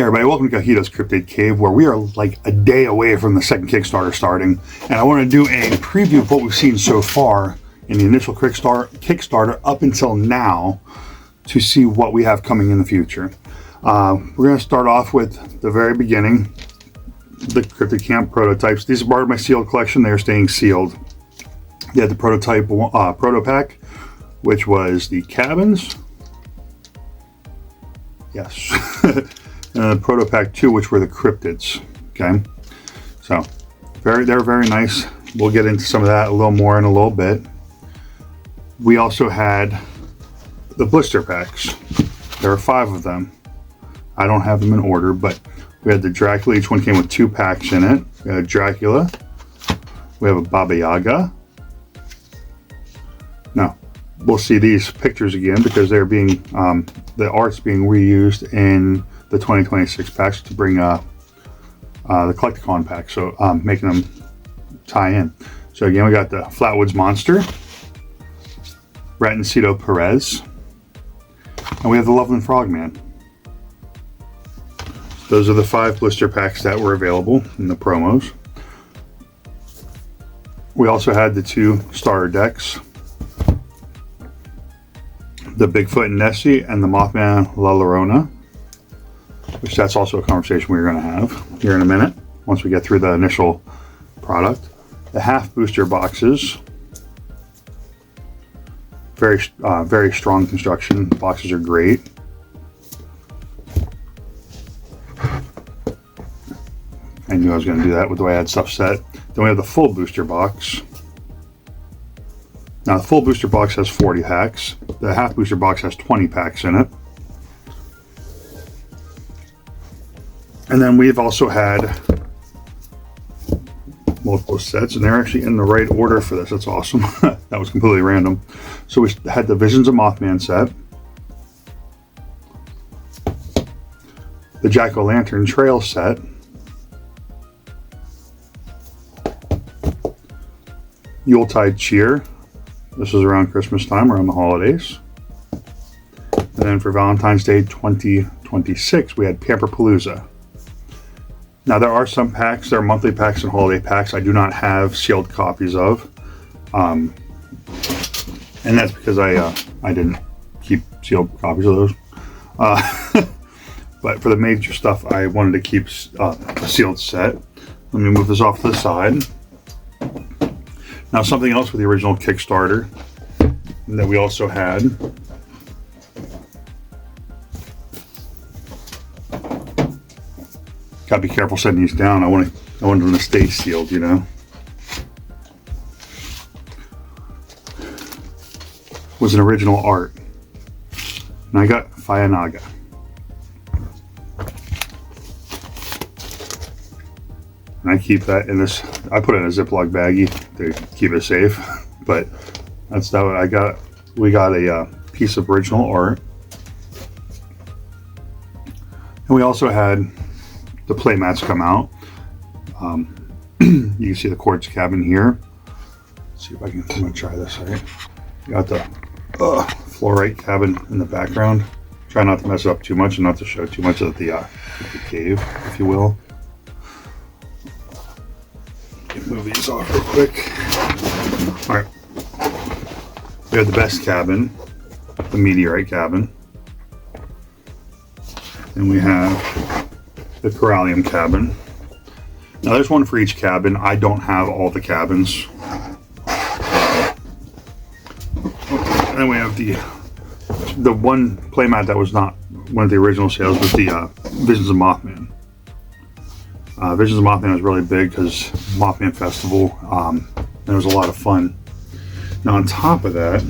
everybody, welcome to Kahito's Cryptid Cave, where we are like a day away from the second Kickstarter starting, and I want to do a preview of what we've seen so far in the initial Kickstarter up until now to see what we have coming in the future. We're going to start off with the very beginning, the Cryptid Camp prototypes. These are part of my sealed collection. They're staying sealed. They had the prototype proto pack, which was the cabins. Yes. And the proto pack 2, which were the cryptids. Okay, so they're very nice. We'll get into some of that a little more in a little bit. We also had the blister packs. There are 5 of them. I don't have them in order, but we had the Dracula. Each one came with 2 packs in it. We had a Dracula. We have a Baba Yaga. Now, we'll see these pictures again because they're being the art's being reused in the 2026 packs to bring the Collecticon pack, so making them tie in. So again, we got the Flatwoods Monster, Ratancito Perez, and we have the Loveland Frogman. Those are the 5 blister packs that were available in the promos. We also had the 2 starter decks, the Bigfoot and Nessie and the Mothman La Llorona, which that's also a conversation we're going to have here in a minute once we get through the initial product. The half booster boxes, very strong construction. The boxes are great. I knew I was going to do that with the way I had stuff set. Then we have the full booster box. Now the full booster box has 40 packs. The half booster box has 20 packs in it. And then we've also had multiple sets, and they're actually in the right order for this. That's awesome. That was completely random. So we had the Visions of Mothman set, the Jack-O-Lantern Trail set, Yuletide Cheer. This was around Christmas time, around the holidays. And then for Valentine's Day 2026, we had Pamperpalooza. Now there are some packs, there are monthly packs and holiday packs I do not have sealed copies of. And that's because I didn't keep sealed copies of those. But for the major stuff, I wanted to keep a sealed set. Let me move this off to the side. Now something else with the original Kickstarter that we also had. Gotta be careful setting these down. I want them to stay sealed, you know. Was an original art, and I got Fayanaga. And I keep that in this. I put it in a Ziploc baggie to keep it safe. But that's what I got. We got a piece of original art, and we also had the play mats come out. You can see the quartz cabin here. Let's see if I'm gonna try this. All right, got the fluorite cabin in the background. Try not to mess it up too much and not to show too much of the cave, if you will. Move these off real quick. All right, we have the best cabin, the meteorite cabin, and we have the Corallium cabin. Now there's one for each cabin. I don't have all the cabins. And then we have the one playmat that was not one of the original sales was the Visions of Mothman. Visions of Mothman was really big because Mothman Festival, and it was a lot of fun. Now on top of that,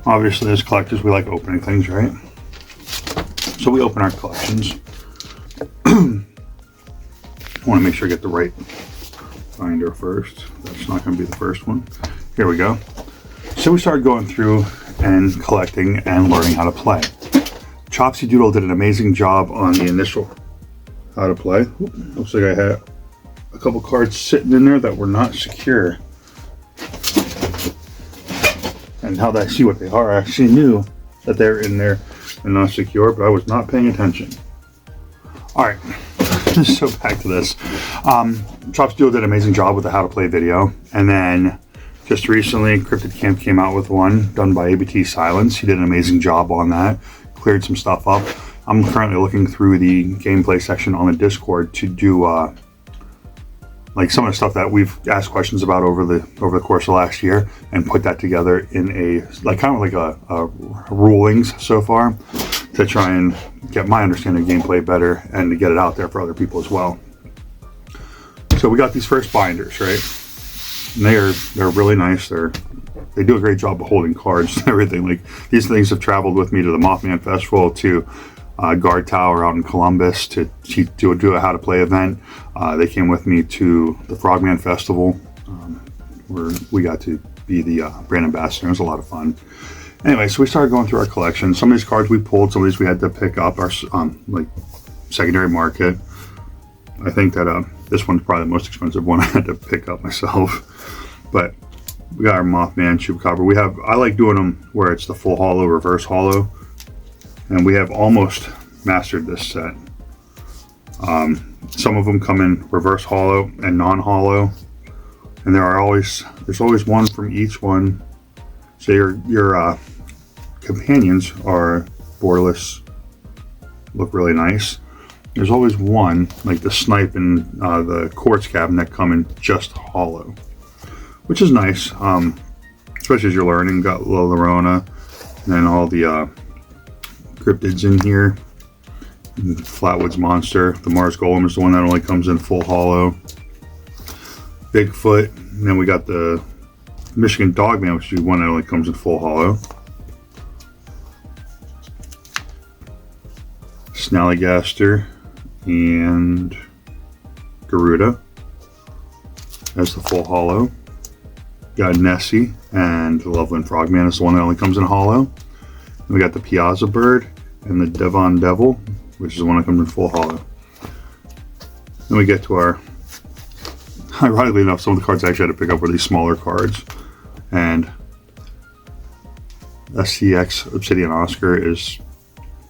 obviously as collectors we like opening things, right? So we open our collections. I want to make sure I get the right binder first. That's not going to be the first one. Here we go. So we started going through and collecting and learning how to play. Chopsy Doodle did an amazing job on the initial how to play. Looks like I had a couple cards sitting in there that were not secure. now that I see what they are, I actually knew that they're in there and not secure, but I was not paying attention. All right, so back to this. Chop Steel did an amazing job with the how to play video, and then just recently Cryptid Camp came out with one done by ABT Silence. He did an amazing job on that, cleared some stuff up. I'm currently looking through the gameplay section on the Discord to do like some of the stuff that we've asked questions about over the course of last year, and put that together in a like kind of like a rulings so far, to try and get my understanding of gameplay better and to get it out there for other people as well. So we got these first binders, right? And they're really nice. They do a great job of holding cards and everything. Like, these things have traveled with me to the Mothman Festival, to Guard Tower out in Columbus to do a how to play event. They came with me to the Frogman Festival, where we got to be the brand ambassador. It was a lot of fun. Anyway, so we started going through our collection. Some of these cards we pulled, some of these we had to pick up our like secondary market. I think that this one's probably the most expensive one I had to pick up myself. But we got our Mothman Chupacabra. I like doing them where it's the full hollow, reverse hollow, and we have almost mastered this set. Some of them come in reverse hollow and non-hollow, and there's always one from each one. So your companions are borderless, look really nice. There's always one, like the snipe and the quartz cabinet, come in just hollow, which is nice, especially as you're learning. Got La Llorona, and then all the cryptids in here. And Flatwoods Monster. The Mars Golem is the one that only comes in full hollow. Bigfoot, and then we got the Michigan Dogman, which is one that only comes in full hollow. Snallygaster and Garuda as the full hollow. Got Nessie, and the Loveland Frogman is the one that only comes in hollow. And we got the Piazza Bird and the Devon Devil, which is the one that comes in full hollow. Then we get to our, ironically enough, some of the cards I actually had to pick up were these smaller cards. And SCX Obsidian Oscar is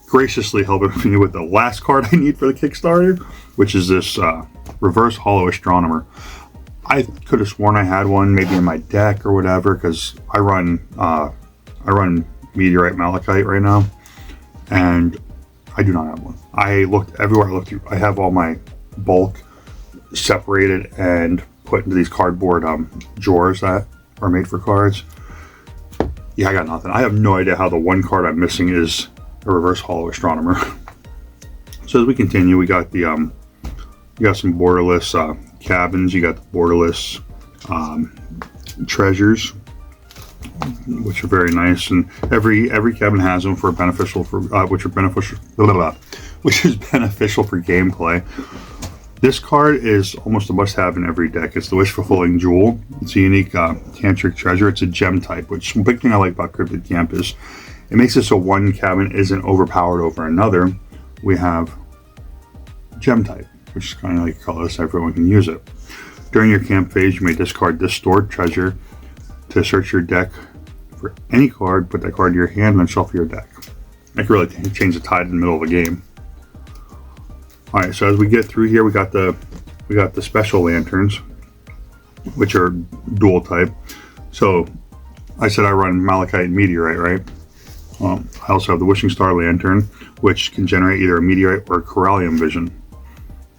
graciously helping me with the last card I need for the Kickstarter, which is this reverse hollow astronomer. I could have sworn I had one maybe in my deck or whatever, because I run Meteorite Malachite right now, and I do not have one. I looked everywhere I looked through. I have all my bulk separated and put into these cardboard drawers that are made for cards. Yeah, I got nothing. I have no idea how the one card I'm missing is a reverse hollow astronomer. So as we continue, we got the you got some borderless cabins. You got the borderless treasures, which are very nice, and every cabin has them for beneficial for which is beneficial for gameplay. This card is almost a must-have in every deck. It's the Wish Fulfilling Jewel. It's a unique tantric treasure. It's a gem type, which the big thing I like about Cryptid Camp is it makes it so one cabin isn't overpowered over another. We have gem type, which is kind of like colorless. Everyone can use it. During your camp phase, you may discard this stored treasure to search your deck for any card, put that card in your hand, and then shuffle your deck. That can really change the tide in the middle of a game. All right, so as we get through here, we got the special lanterns, which are dual type. So I said I run Malachite and Meteorite, right? I also have the Wishing Star Lantern, which can generate either a Meteorite or a Corallium Vision.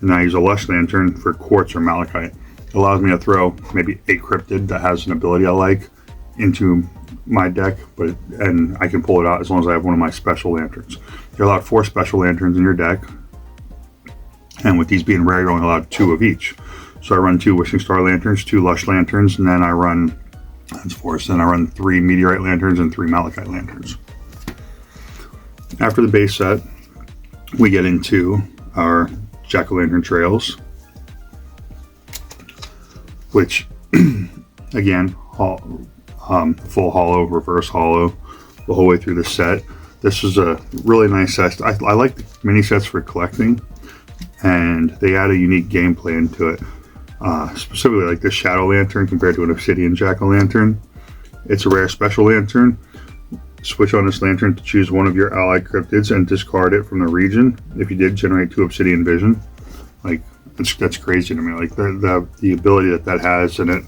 And I use a Lush Lantern for Quartz or Malachite. It allows me to throw maybe a cryptid that has an ability I like into my deck, and I can pull it out as long as I have one of my special lanterns. You're allowed 4 special lanterns in your deck, and with these being rare, you're only allowed 2 of each. So I run 2 Wishing Star Lanterns, 2 Lush Lanterns, and then I run, that's 4, so then I run 3 Meteorite Lanterns and 3 Malachite Lanterns. After the base set, we get into our Jack-o'-lantern trails, which, again, full hollow, reverse hollow, the whole way through the set. This is a really nice set. I like the mini sets for collecting, and they add a unique gameplay into it. Specifically like this Shadow Lantern compared to an Obsidian Jack-o'-lantern. It's a rare special lantern. Switch on this lantern to choose one of your allied cryptids and discard it from the region. If you did, generate 2 obsidian vision. Like, that's crazy to me. Like the ability that has in it.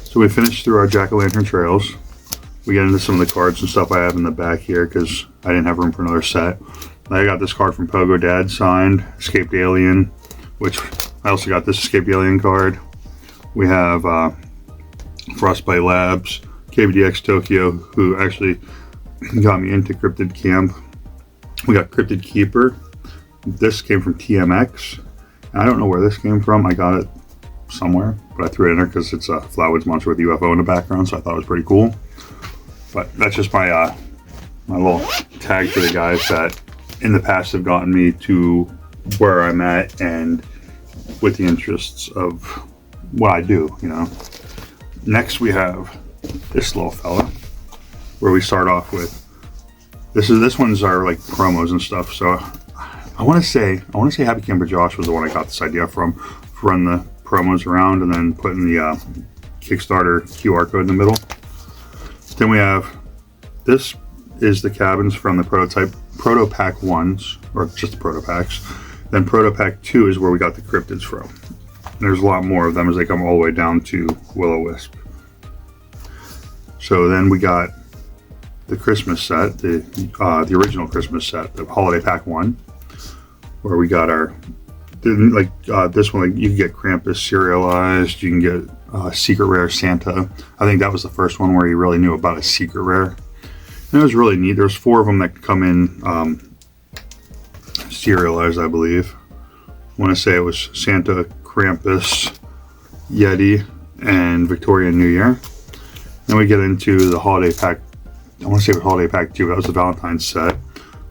So we finished through our jack-o'-lantern trails. We get into some of the cards and stuff I have in the back here because I didn't have room for another set. I got this card from Pogo Dad signed, Escaped Alien, which I also got this Escaped Alien card. We have Frostbite Labs, KBDX Tokyo, who actually got me into Cryptid Camp. We got Cryptid Keeper. This came from TMX. And I don't know where this came from. I got it somewhere, but I threw it in there because it's a Flatwoods monster with a UFO in the background, so I thought it was pretty cool. But that's just my my little tag to the guys that in the past have gotten me to where I'm at and with the interests of what I do, you know. Next we have this little fella, where we start off with this one's our like promos and stuff. So I want to say Happy Camper Josh was the one I got this idea from, to run the promos around and then putting the Kickstarter QR code in the middle. Then we have, this is the cabins from the Proto Pack 1s, or just the Proto Packs. Then Proto Pack 2 is where we got the cryptids from. And there's a lot more of them as they come all the way down to Will-O-Wisp. So then we got the Christmas set, the original Christmas set, the Holiday Pack 1, where we got our, this one, like, you can get Krampus serialized, you can get Secret Rare Santa. I think that was the first one where you really knew about a Secret Rare. And it was really neat. There's 4 of them that come in serialized, I believe. I want to say it was Santa, Krampus, Yeti, and Victoria New Year. Then we get into the Holiday Pack, I want to say it was Holiday Pack 2, that was the Valentine's set,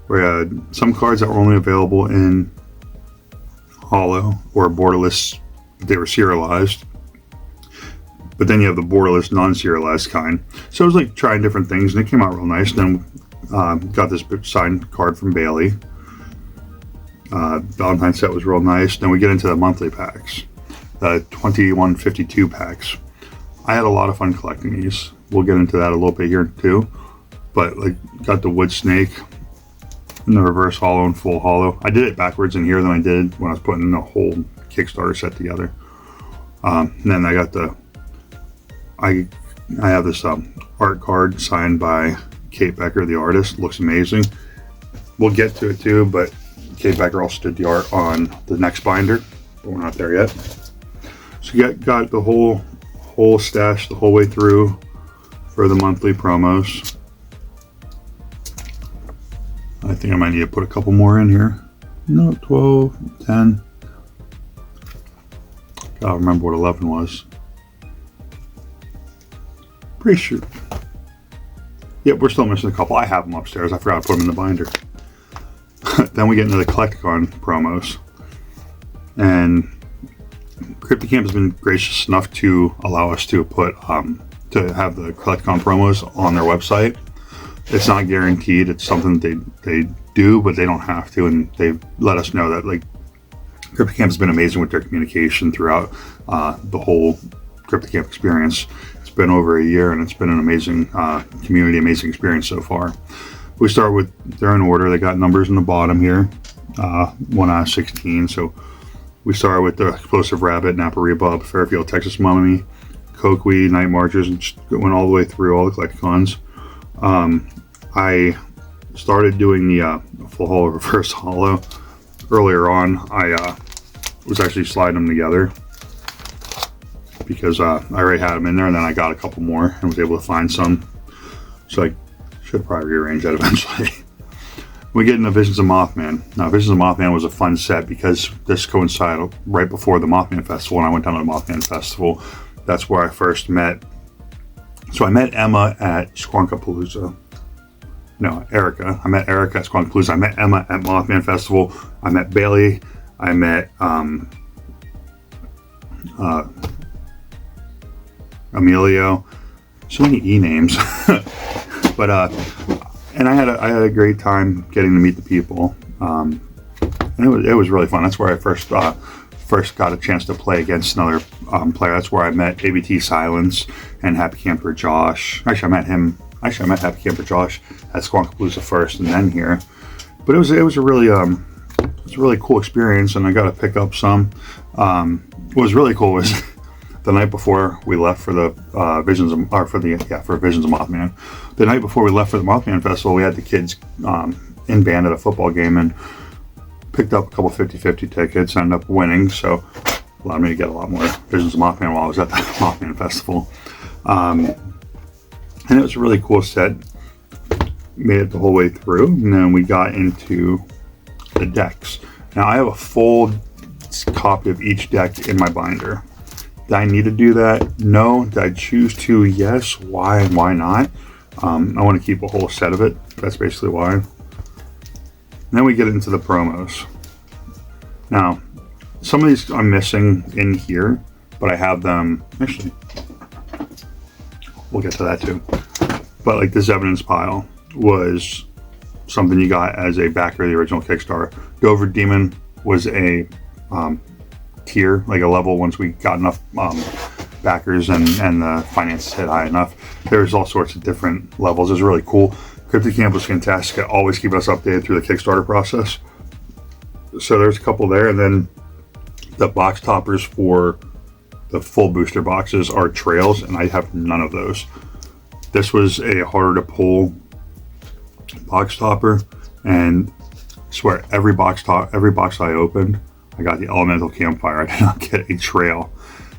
where we had some cards that were only available in Holo or borderless, they were serialized. But then you have the borderless, non-serialized kind. So it was like trying different things, and it came out real nice. Then got this signed card from Bailey. Valentine's set was real nice. Then we get into the monthly packs, the 2152 packs. I had a lot of fun collecting these. We'll get into that a little bit here too. But like, got the wood snake in the reverse holo and full holo. I did it backwards in here than I did when I was putting the whole Kickstarter set together. And then I got the, I have this art card signed by Kate Becker, the artist. Looks amazing. We'll get to it too, but Kate Becker also did the art on the next binder, but we're not there yet. So you got the whole stash the whole way through for the monthly promos. I think I might need to put a couple more in here. No, 12, 10. Gotta remember what 11 was. Pretty sure. Yep, we're still missing a couple. I have them upstairs. I forgot to put them in the binder. Then we get into the Collecticon promos. And Cryptid Camp has been gracious enough to allow us to put, to have the Collecticon promos on their website. It's not guaranteed. It's something they do, but they don't have to. And they've let us know that, like, Cryptid Camp has been amazing with their communication throughout the whole Cryptid Camp experience. It's been over a year, and it's been an amazing community, amazing experience so far. We start with, they're in order. They got numbers in the bottom here, 1 out of 16. So we started with the Explosive Rabbit, Napa Rebub, Fairfield, Texas Mummy, Cokeweed, Night Marchers, and just went all the way through all the Collecticons. I started doing the full holo, reverse holo earlier on. I was actually sliding them together because I already had them in there, and then I got a couple more and was able to find some. So I should probably rearrange that eventually. We get into Visions of Mothman. Now, Visions of Mothman was a fun set because this coincided right before the Mothman Festival, and I went down to the Mothman Festival. That's where I first met. So I met Emma at Squonkapalooza. No, Erica. I met Erica at Squonkapalooza. I met Emma at Mothman Festival. I met Bailey. I met Emilio. So many E names. But and I had a great time getting to meet the people. And it was really fun. That's where I first got a chance to play against another player. That's where I met ABT Silence and Happy Camper Josh. Actually, I met Happy Camper Josh at Squonkapalooza first, and then here. But it was a really cool experience, and I got to pick up some. What was really cool was the night before we left for the Visions of Mothman. The night before we left for the Mothman Festival, we had the kids in band at a football game and picked up a couple 50-50 tickets. Ended up winning, so allowed me to get a lot more Visions of Mothman while I was at the Mothman Festival. And it was a really cool set. Made it the whole way through, and then we got into the decks. Now I have a full copy of each deck in my binder. Did I need to do that? No. Did I choose to? Yes. Why and why not? I want to keep a whole set of it. That's basically why. And then we get into the promos. Now, some of these I'm missing in here, but I have them. Actually, we'll get to that too. But like this evidence pile was something you got as a backer of the original Kickstarter. Dover Demon was a tier, like a level once we got enough backers and the finances hit high enough. There's all sorts of different levels. It was really cool. Cryptid Camp was fantastic. It always keep us updated through the Kickstarter process. So there's a couple there, and then the box toppers for the full booster boxes are trails, and I have none of those. This was a harder to pull box topper, and I swear every box I opened, I got the elemental campfire. I did not get a trail.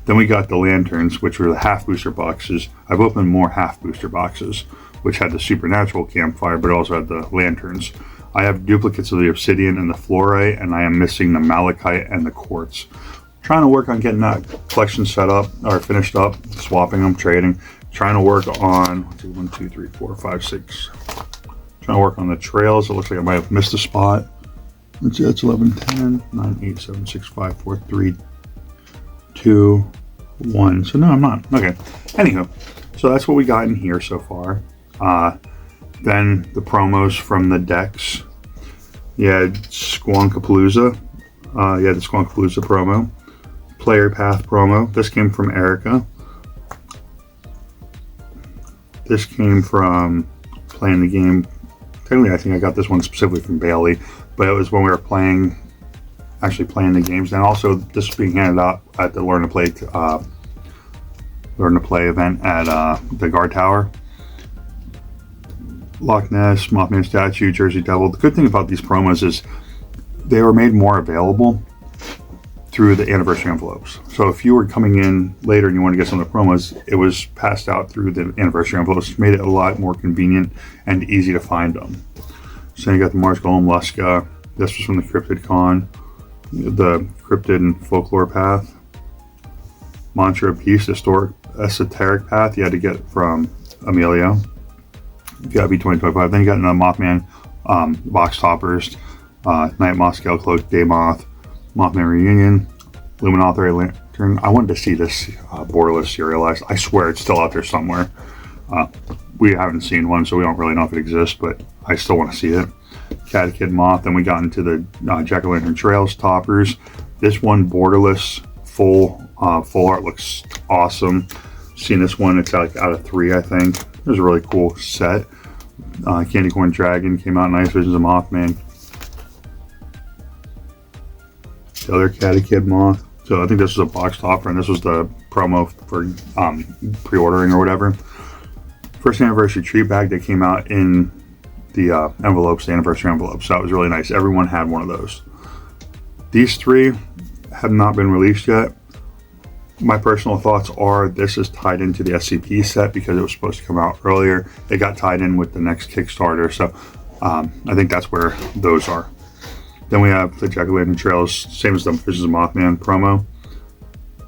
Then we got the lanterns, which were the half booster boxes. I've opened more half booster boxes, which had the supernatural campfire, but also had the lanterns. I have duplicates of the obsidian and the fluorite, and I am missing the malachite and the quartz. Trying to work on getting that collection set up or finished up, swapping them, trading. Trying to work on 1, 2, 3, 4, 5, 6. Trying to work on the trails. It looks like I might have missed a spot. Let's see, that's 11, 10, 9, 8, 7, 6, 5, 4, 3, 2, 1. So no, I'm not. Okay. Anywho, so that's what we got in here so far. Then the promos from the decks. You had Squonkapalooza. You had the Squonkapalooza promo. Player Path promo. This came from Erica. This came from playing the game. Technically, I think I got this one specifically from Bailey, but it was when we were actually playing the games. And also, this was being handed out at the Learn to Play event at the Guard Tower. Loch Ness, Mothman Statue, Jersey Devil. The good thing about these promos is they were made more available through the anniversary envelopes. So if you were coming in later and you wanted to get some of the promos, it was passed out through the anniversary envelopes, which made it a lot more convenient and easy to find them. So you got the Mars Golem Luska. This was from the Cryptid Con, the Cryptid and Folklore Path. Mantra of Peace, Historic Esoteric Path you had to get from Emilio. You got B2025. Then you got the Mothman box toppers, Night Moth, Scale Cloak, Day Moth, Mothman Reunion, Luminauthor Lantern. I wanted to see this borderless serialized. I swear it's still out there somewhere. We haven't seen one, so we don't really know if it exists, but I still want to see it. Catechid Moth. Then we got into the Jack-o'-lantern Trails toppers. This one, borderless, full art, looks awesome. Seen this one, it's out of 3, I think. It was a really cool set. Candy Corn Dragon came out nice. Visions of Mothman. The other Catechid Moth. So I think this was a box topper, and this was the promo for pre-ordering or whatever. First anniversary tree bag that came out in the envelopes, the anniversary envelopes. So that was really nice. Everyone had one of those. These 3 have not been released yet. My personal thoughts are this is tied into the SCP set because it was supposed to come out earlier. It got tied in with the next Kickstarter, so I think that's where those are. Then we have the Jack-o'-lantern Trails, same as the Visions of Mothman promo.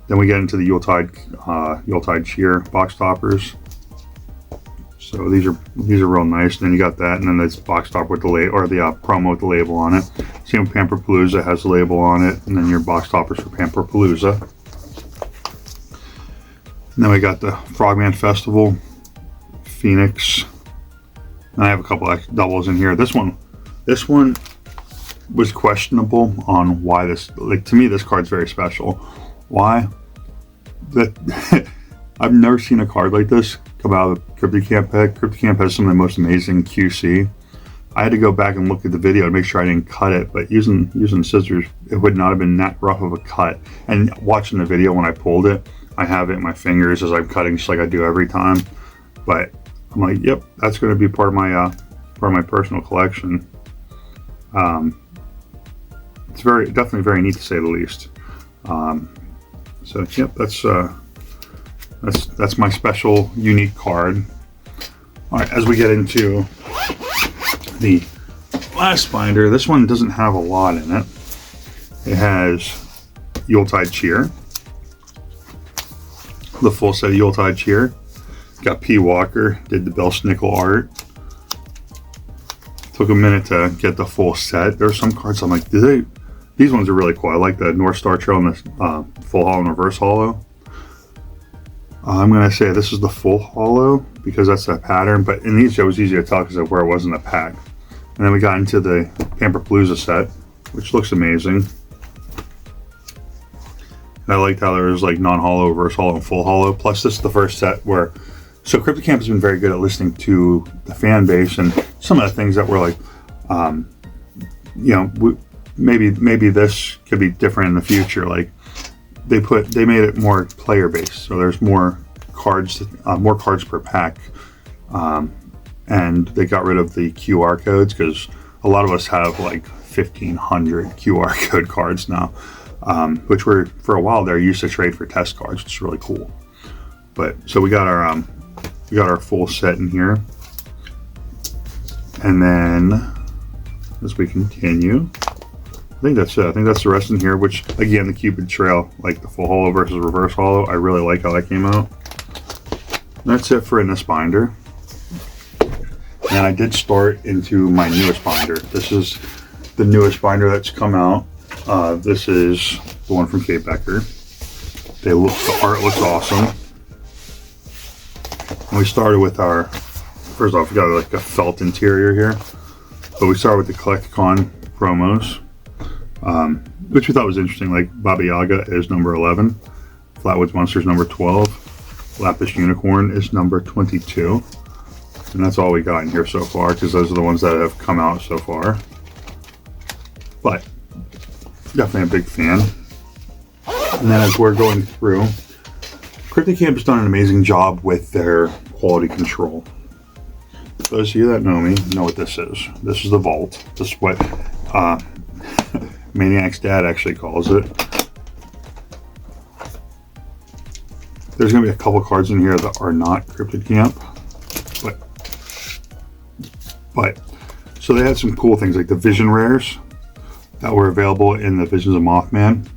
Then we get into the Yuletide Cheer box toppers. So these are real nice. And then you got that, and then this box topper with the promo with the label on it. Same with Pamperpalooza has the label on it, and then your box toppers for Pamperpalooza. And then we got the Frogman Festival, Phoenix, and I have a couple of doubles in here. This one was questionable on why this, like, to me this card's very special. Why? that I've never seen a card like this come out of Cryptid Camp pack. Cryptid Camp has some of the most amazing QC. I had to go back and look at the video to make sure I didn't cut it, but using scissors, it would not have been that rough of a cut. And watching the video when I pulled it, I have it in my fingers as I'm cutting, just like I do every time. But I'm like, yep, that's going to be part of my personal collection. It's definitely very neat to say the least. So yep, that's my special unique card. All right, as we get into the last binder, this one doesn't have a lot in it. It has Yuletide Cheer, the full set of Yuletide Cheer. Got P. Walker, did the Bill Snickle art. Took a minute to get the full set. There's some cards I'm like, these ones are really cool. I like the North Star Trail and the full holo and reverse holo. I'm going to say this is the full holo because that's the pattern, but in these it was easy to tell because of where it was in the pack. And then we got into the Pamperpalooza set, which looks amazing. And I liked how there was like non-holo, reverse holo, and full holo. Plus this is the first set where, so Cryptid Camp has been very good at listening to the fan base and some of the things that were like, you know, maybe this could be different in the future. Like they made it more player based, so there's more cards per pack, and they got rid of the QR codes because a lot of us have like 1,500 QR code cards now, which were for a while there used to trade for test cards, which is really cool. But so we got our full set in here, and then as we continue, I think that's it. I think that's the rest in here, which again, the Cupid Trail, like the full holo versus reverse holo, I really like how that came out. That's it for in this binder. And I did start into my newest binder. This is the newest binder that's come out. This is the one from Kate Becker. The art looks awesome. And we started with our, first off, we got like a felt interior here, but we started with the Collecticon promos, which we thought was interesting. Like Baba Yaga is number 11, Flatwoods Monsters number 12, Lapis Unicorn is number 22, and that's all we got in here so far because those are the ones that have come out so far. But definitely a big fan. And then as we're going through, Cryptid Camp has done an amazing job with their quality control. Those of you that know me know what this is. This is the vault. This is what Maniac's dad actually calls it. There's going to be a couple cards in here that are not Cryptid Camp, but so they had some cool things like the Vision Rares that were available in the Visions of Mothman.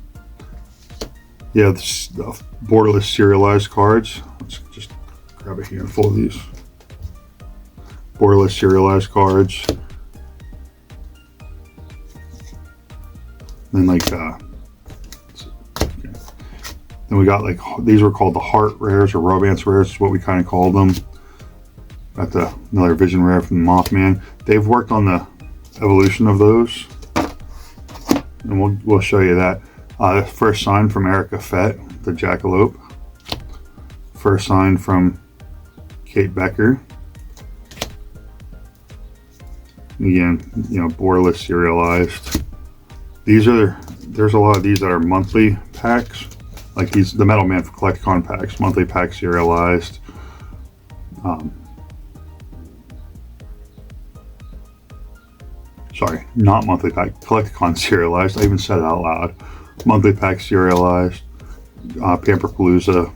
Yeah, the borderless serialized cards. Let's just grab a handful of these. Borderless serialized cards. Then like, okay. Then we got like, these were called the Heart Rares or Romance Rares is what we kind of called them. Got another Vision Rare from Mothman. They've worked on the evolution of those, and we'll show you that. First sign from Erica Fett, the Jackalope. First sign from Kate Becker. Again, you know, borderless serialized. There's a lot of these that are monthly packs, like the Metal Man for Collecticon packs, monthly pack serialized. Sorry, not monthly pack, Collecticon serialized. I even said it out loud. Monthly pack serialized, Pamperpalooza,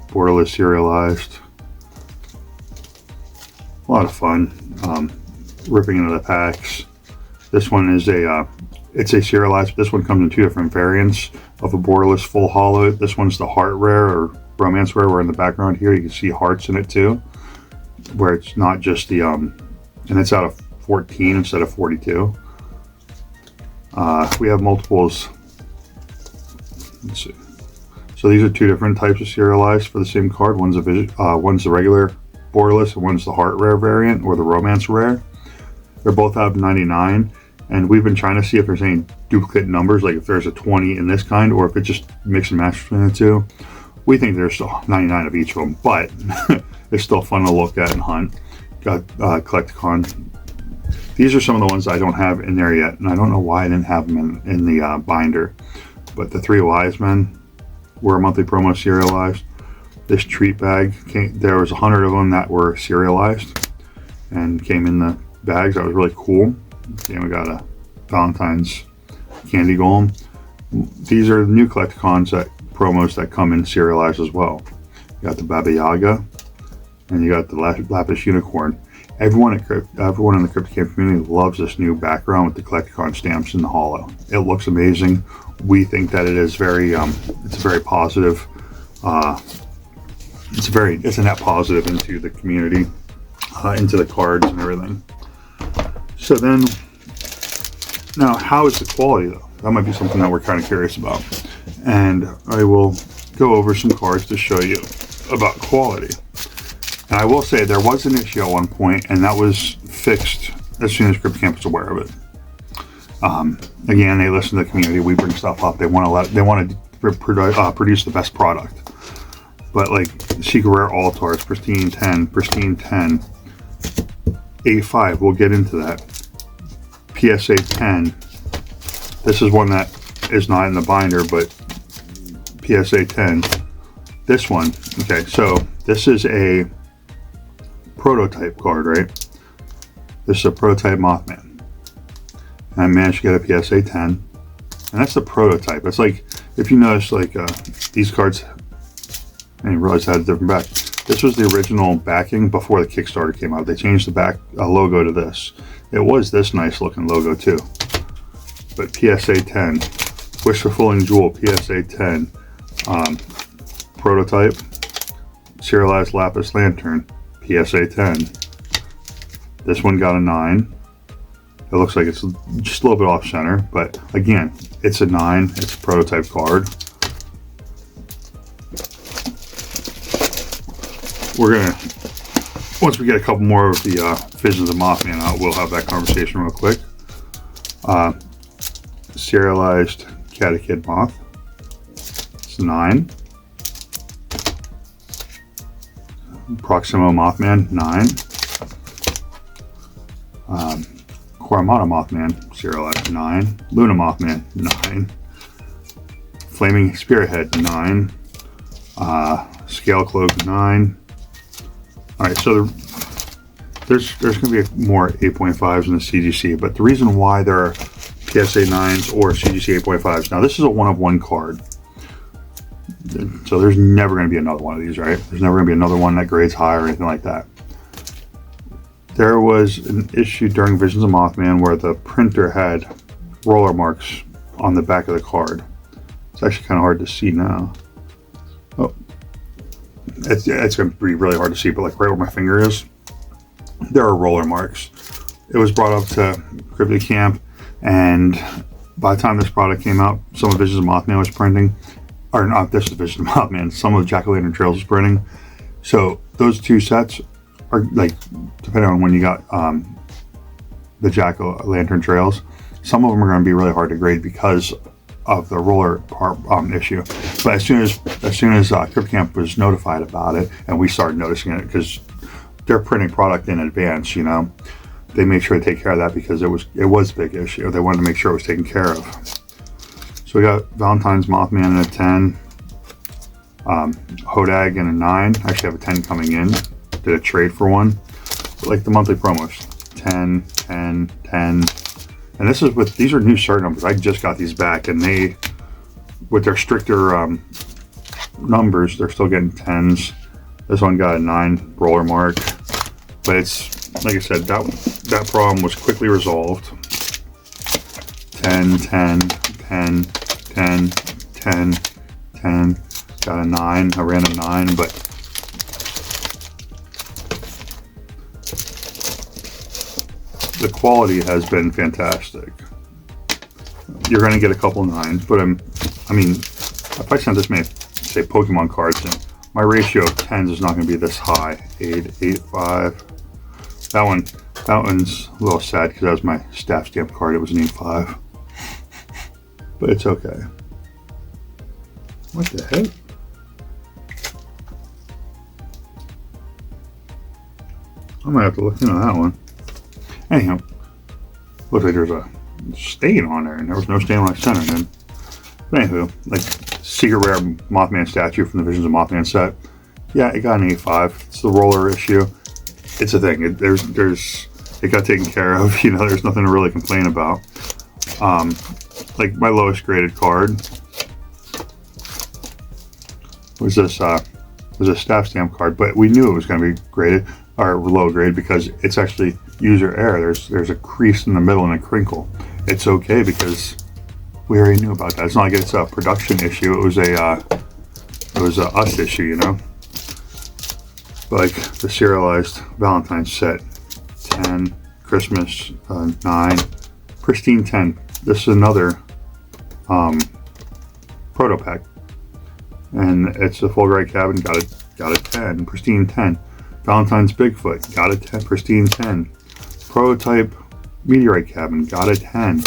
borderless serialized. A lot of fun, ripping into the packs. This one is it's a serialized, but this one comes in two different variants of a borderless full holo. This one's the Heart Rare or Romance Rare, where in the background here you can see hearts in it too, where it's not just the, and it's out of 14 instead of 42. We have multiples. Let's see. So these are two different types of serialized for the same card. One's the regular borderless, and one's the Heart Rare variant or the Romance Rare. They're both out of 99, and we've been trying to see if there's any duplicate numbers, like if there's a 20 in this kind, or if it just mix and match between the two. We think there's still 99 of each of them, but it's still fun to look at and hunt. Got Collecticon. These are some of the ones I don't have in there yet, and I don't know why I didn't have them in the binder. But the 3 Wise Men were a monthly promo serialized. This treat bag, there was 100 of them that were serialized and came in the bags. That was really cool. And we got a Valentine's candy golem. These are new Collecticons promos that come in serialized as well. You got the Baba Yaga, and you got the Lapis Unicorn. Everyone in the Cryptid Camp community loves this new background with the Collecticon stamps in the hollow. It looks amazing. We think that it is very, it's very positive. It's a net positive into the community, into the cards and everything. So then, now how is the quality though? That might be something that we're kind of curious about. And I will go over some cards to show you about quality. And I will say there was an issue at one point, and that was fixed as soon as Cryptid Camp was aware of it. Again, they listen to the community. We bring stuff up. They want to produce the best product. But like Secret Rare Altars, Pristine 10, Pristine 10, 8.5, we'll get into that. PSA 10, this is one that is not in the binder, but PSA 10, this one, okay, so this is a prototype card, right? This is a prototype Mothman. And I managed to get a PSA 10, and that's the prototype. It's like, if you notice, like these cards, I didn't realize I had a different back. This was the original backing before the Kickstarter came out. They changed the back logo to this. It was this nice looking logo too. But PSA 10, Wish Fulfilling Jewel, PSA 10, prototype, serialized Lapis Lantern, PSA 10. This one got a 9. It looks like it's just a little bit off center, but again, it's a 9. It's a prototype card. We're gonna, once we get a couple more of the Visions of Mothman out, we'll have that conversation real quick. Serialized Catechid Moth. It's 9. Proximo Mothman, 9. Quaramata Mothman, serialized, 9. Luna Mothman, 9. Flaming Spearhead, 9. Scale Cloak, 9. Alright, so there's going to be more 8.5s in the CGC, but the reason why there are PSA 9s or CGC 8.5s, now this is a one-of-one card. So there's never going to be another one of these, right? There's never going to be another one that grades high or anything like that. There was an issue during Visions of Mothman where the printer had roller marks on the back of the card. It's actually kind of hard to see now. Oh, it's going to be really hard to see, but like right where my finger is, there are roller marks. It was brought up to Cryptid Camp, and by the time this product came out, some of Visions of Mothman was printing. Or not, this is Vision of Mothman. Some of Jack-o'-lantern Trails is printing. So those two sets are like, depending on when you got the Jack-o'-lantern Trails, some of them are going to be really hard to grade because of the roller part issue. But as soon as Cryptid Camp was notified about it, and we started noticing it because they're printing product in advance, you know, they made sure to take care of that because it was a big issue. They wanted to make sure it was taken care of. So we got Valentine's Mothman in a 10, Hodag in a 9. I actually have a 10 coming in. Did a trade for one. But like the monthly promos, 10, 10, 10. And this is with, these are new start numbers. I just got these back, and they, with their stricter numbers, they're still getting 10s. This one got a 9 roller mark. But it's, like I said, that problem was quickly resolved. 10, 10, 10, 10, 10, 10, got a 9, a random 9, but the quality has been fantastic. You're going to get a couple 9s, but I mean, if I sent this many, say, Pokemon cards in, my ratio of 10s is not going to be this high. 8, 8, 5. That one's a little sad because that was my staff stamp card. It was an 8.5. But it's okay. What the heck? I might have to look into that one. Anyhow, looks like there's a stain on there, and there was no stain when I sent it in. But anywho, like secret rare Mothman statue from the Visions of Mothman set. Yeah, it got an 85. It's the roller issue. It's a thing. It got taken care of. You know, there's nothing to really complain about. Like my lowest graded card was this a staff stamp card, but we knew it was going to be graded or low grade because it's actually user error. There's a crease in the middle and a crinkle. It's okay because we already knew about that. It's not like it's a production issue. It was a us issue, you know. But like the serialized Valentine's set, 10, Christmas 9, pristine 10. This is another proto pack, and it's a full gray cabin. Got a 10, pristine 10. Valentine's Bigfoot, got a 10, pristine 10. Prototype meteorite cabin, got a 10.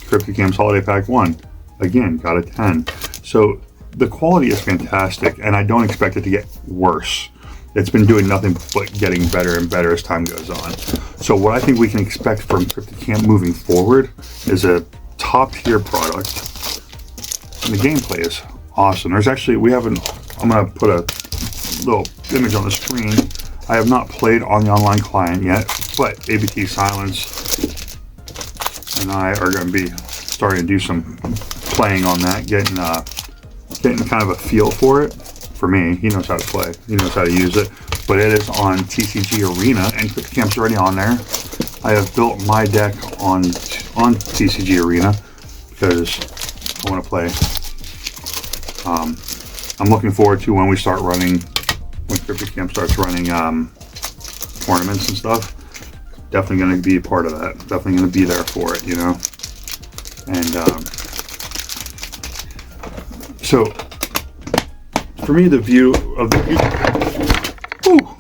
Cryptid Camp's Holiday Pack 1, again, got a 10. So the quality is fantastic, and I don't expect it to get worse. It's been doing nothing but getting better and better as time goes on. So what I think we can expect from Cryptid Camp moving forward is a top tier product. And the gameplay is awesome. There's actually, I'm going to put a little image on the screen. I have not played on the online client yet, but ABT Silence and I are going to be starting to do some playing on that, getting kind of a feel for it. For me, he knows how to play, he knows how to use it, but it is on TCG Arena, and Cryptid Camp's already on there. I have built my deck on TCG Arena because I want to play. I'm looking forward to when Cryptid Camp starts running tournaments and stuff. Definitely going to be a part of that. Definitely going to be there for it, you know. And so for me, the view of the future. Whew,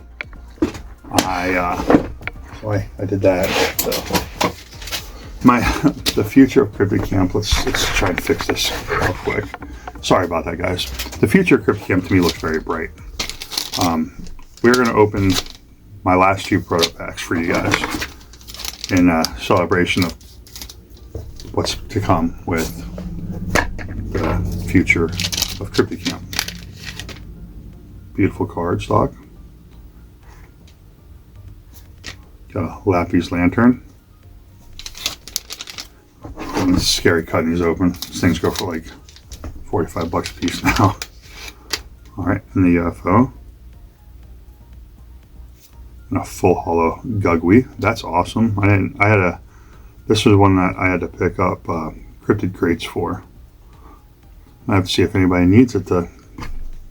I did that. So the future of Cryptid Camp. Let's try and fix this real quick. Sorry about that, guys. The future of Cryptid Camp to me looks very bright. We're going to open my last two proto packs for you guys in celebration of what's to come with the future of Cryptid Camp. Beautiful card stock. Got a Lapis Lantern. And it's scary cutting these open. These things go for like $45 a piece now. Alright, and the UFO. And a full hollow Gugwi. That's awesome. This was one that I had to pick up cryptid crates for. I have to see if anybody needs it to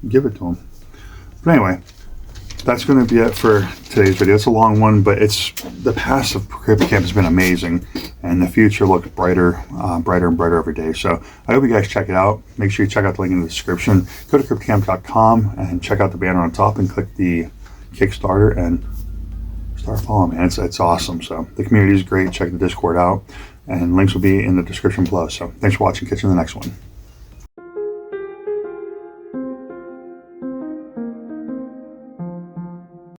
give it to them. But anyway, that's going to be it for today's video. It's a long one, but the past of Cryptid Camp has been amazing, and the future looks brighter, brighter and brighter every day. So I hope you guys check it out. Make sure you check out the link in the description. Go to cryptidcamp.com and check out the banner on top and click the Kickstarter and start following, man. It's awesome. So the community is great. Check the Discord out, and links will be in the description below. So thanks for watching. Catch you in the next one.